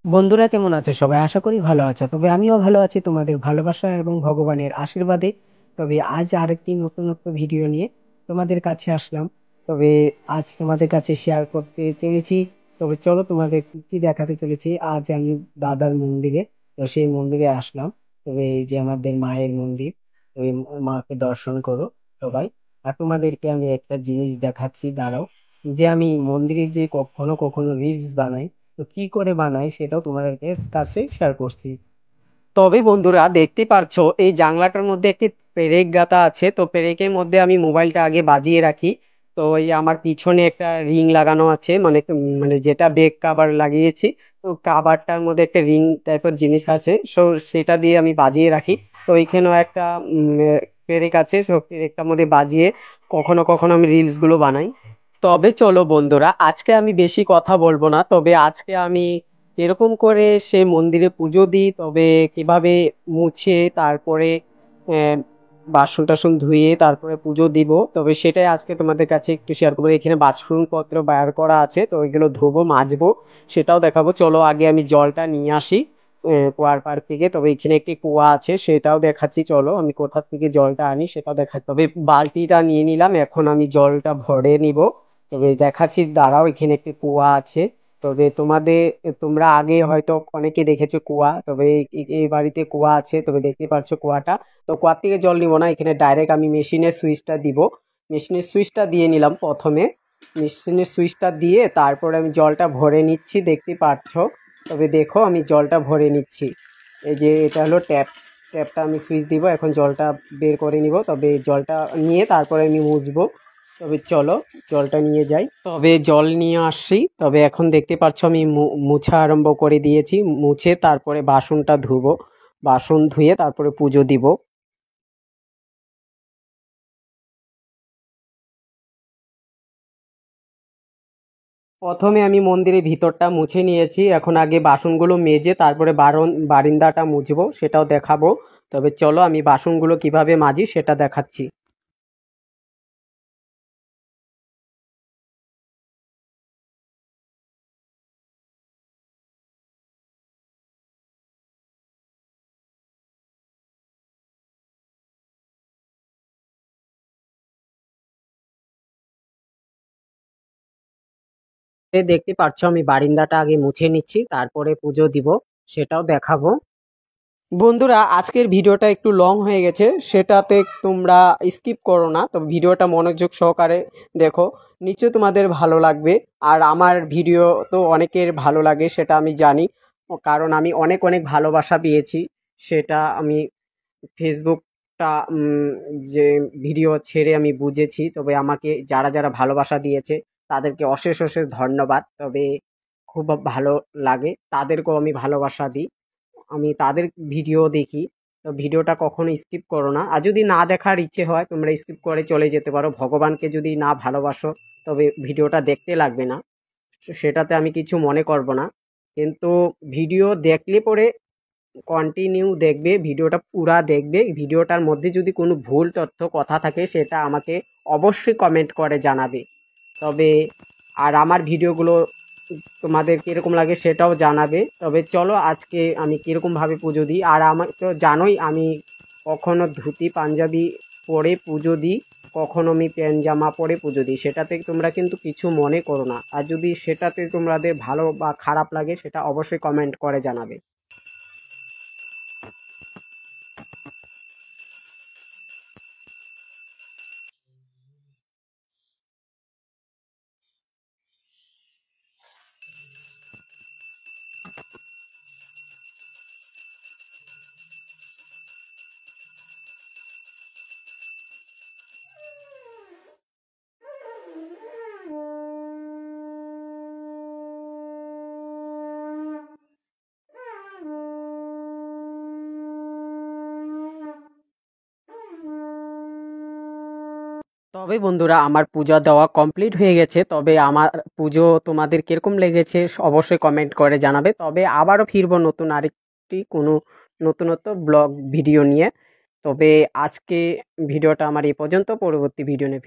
বন্ধুরা কেমন আছো সবাই? আশা করি ভালো আছো। তবে আমিও ভালো আছি তোমাদের ভালোবাসা এবং ভগবানের আশীর্বাদে। তবে আজ আরেকটি নতুনত্ব ভিডিও নিয়ে তোমাদের কাছে আসলাম। তবে আজ তোমাদের কাছে শেয়ার করতে চলেছি। তবে চলো তোমাদের কি কি দেখাতে চলেছি। আজ আমি দাদার মন্দিরে, তো সেই মন্দিরে আসলাম। তবে এই যে আমাদের মায়ের মন্দির, তো এই মাকে দর্শন করো সবাই। আর তোমাদেরকে আমি একটা জিনিস দেখাচ্ছি, দাঁড়াও। যে আমি মন্দিরে যে কখনো কখনো রিলস বানাই, তো কি করে বানাই সেটাও তোমাদেরকে কাছে শেয়ার করছি। তবে বন্ধুরা দেখতে পারছো এই জানলাটার মধ্যে একটি পেরেক গাঁথা আছে, তো পেরেকের মধ্যে আমি মোবাইলটা আগে বাজিয়ে রাখি। তো এই আমার পিছনে একটা রিং লাগানো আছে, মানে যেটা ব্যাক কাভার লাগিয়েছি। তো কাভারটার মধ্যে একটা রিং টাইপের জিনিস আছে, সো সেটা দিয়ে আমি বাজিয়ে রাখি। তো এখানেও একটা পেরেক আছে, সো পেরেকটার মধ্যে বাজিয়ে কখনো কখনো আমি রিলস গুলো বানাই। তবে চলো বন্ধুরা, আজকে আমি বেশি কথা বলবো না। তবে আজকে আমি যেরকম করে সে মন্দিরে পুজো দিই, তবে কিভাবে মুছে তারপরে আহ, বাসন টাসন ধুয়ে তারপরে পুজো দিব, তবে সেটাই আজকে তোমাদের কাছে একটু শেয়ার করবো। এখানে বাসনপত্র বার করা আছে, তো ওইগুলো ধোবো মাজবো, সেটাও দেখাবো। চলো আগে আমি জলটা নিয়ে আসি কুয়ার পাড় থেকে। তবে এখানে একটি কুয়া আছে, সেটাও দেখাচ্ছি। চলো আমি কোথা থেকে জলটা আনি সেটাও দেখাচ্ছি। তবে বালতিটা নিয়ে নিলাম, এখন আমি জলটা ভরে নিব। তবে দেখাচ্ছি, দাঁড়াও। এখানে একটি কুয়া আছে। তবে তোমরা আগে হয়তো অনেকে দেখেছো কুয়া, তবে এই বাড়িতে কুয়া আছে। তবে দেখতে পাচ্ছ কুয়াটা। তো কুয়ার থেকে জল নিব না, এখানে ডাইরেক্ট আমি মেশিনের সুইচটা দিব। মেশিনের সুইচটা দিয়ে নিলাম প্রথমে। মেশিনের সুইচটা দিয়ে তারপরে আমি জলটা ভরে নিচ্ছি, দেখতে পাচ্ছ। তবে দেখো আমি জলটা ভরে নিচ্ছি। এই যে এটা হলো ট্যাপ। ট্যাপটা আমি সুইচ দিব, এখন জলটা বের করে নিব। তবে জলটা নিয়ে তারপরে আমি মুছবো। তবে চলো জলটা নিয়ে যাই। তবে জল নিয়ে আসছি। তবে এখন দেখতে পাচ্ছ আমি মুছা আরম্ভ করে দিয়েছি। মুছে তারপরে বাসনটা ধুবো। বাসন ধুয়ে তারপরে পুজো দিব। প্রথমে আমি মন্দিরের ভিতরটা মুছে নিয়েছি, এখন আগে বাসনগুলো মেজে তারপরে বারিন্দাটা মুছবো, সেটাও দেখাবো। তবে চলো আমি বাসনগুলো কিভাবে মাজি সেটা দেখাচ্ছি। দেখতে পাচ্ছ আমি বারিন্দাটা আগে মুছে নিচ্ছি, তারপরে পুজো দিব, সেটাও দেখাবো। বন্ধুরা আজকের ভিডিওটা একটু লং হয়ে গেছে, সেটাতে তোমরা স্কিপ করো না, তো ভিডিওটা মনোযোগ সহকারে দেখো। নিশ্চয় তোমাদের ভালো লাগবে। আর আমার ভিডিও তো অনেকের ভালো লাগে সেটা আমি জানি, কারণ আমি অনেক অনেক ভালোবাসা পেয়েছি। সেটা আমি ফেসবুকটা যে ভিডিও ছেড়ে আমি বুঝেছি। তবে আমাকে যারা যারা ভালোবাসা দিয়েছে তাদেরকে অশেষ অশেষ ধন্যবাদ। তবে খুব ভালো লাগে, তাদেরকেও আমি ভালোবাসা দিই। আমি তাদের ভিডিও দেখি। তো ভিডিওটা কখনো স্কিপ করো না। আর যদি না দেখার ইচ্ছে হয় তোমরা স্কিপ করে চলে যেতে পারো। ভগবানকে যদি না ভালোবাসো তবে ভিডিওটা দেখতে লাগবে না, তো সেটাতে আমি কিছু মনে করব না। কিন্তু ভিডিও দেখলে পরে কন্টিনিউ দেখবে, ভিডিওটা পুরা দেখবে। ভিডিওটার মধ্যে যদি কোনো ভুল তথ্য কথা থাকে সেটা আমাকে অবশ্যই কমেন্ট করে জানাবে। তবে আর আমার ভিডিওগুলো তোমাদের কীরকম লাগে সেটাও জানাবে। তবে চলো আজকে আমি কীরকমভাবে পুজো দিই। আর আমার তো জানোই আমি কখনো ধুতি পাঞ্জাবি পরে পুজো দিই, কখনো আমি প্যান্ট জামা পরে পুজো দিই। সেটাতে তোমরা কিন্তু কিছু মনে করো না। আর যদি সেটাতে তোমাদের ভালো বা খারাপ লাগে সেটা অবশ্যই কমেন্ট করে জানাবে। তবে বন্ধুরা আমার পূজা দেওয়া কমপ্লিট হয়ে গেছে। তবে আমার পুজো তোমাদের কিরকম লেগেছে অবশ্যই কমেন্ট করে জানাবে। তবে আবারও ফিরবো নতুন আরেকটি কোনো নতুনত্ব ব্লগ ভিডিও নিয়ে। তবে আজকে ভিডিওটা আমার এই পর্যন্ত, পরবর্তী ভিডিও নিয়ে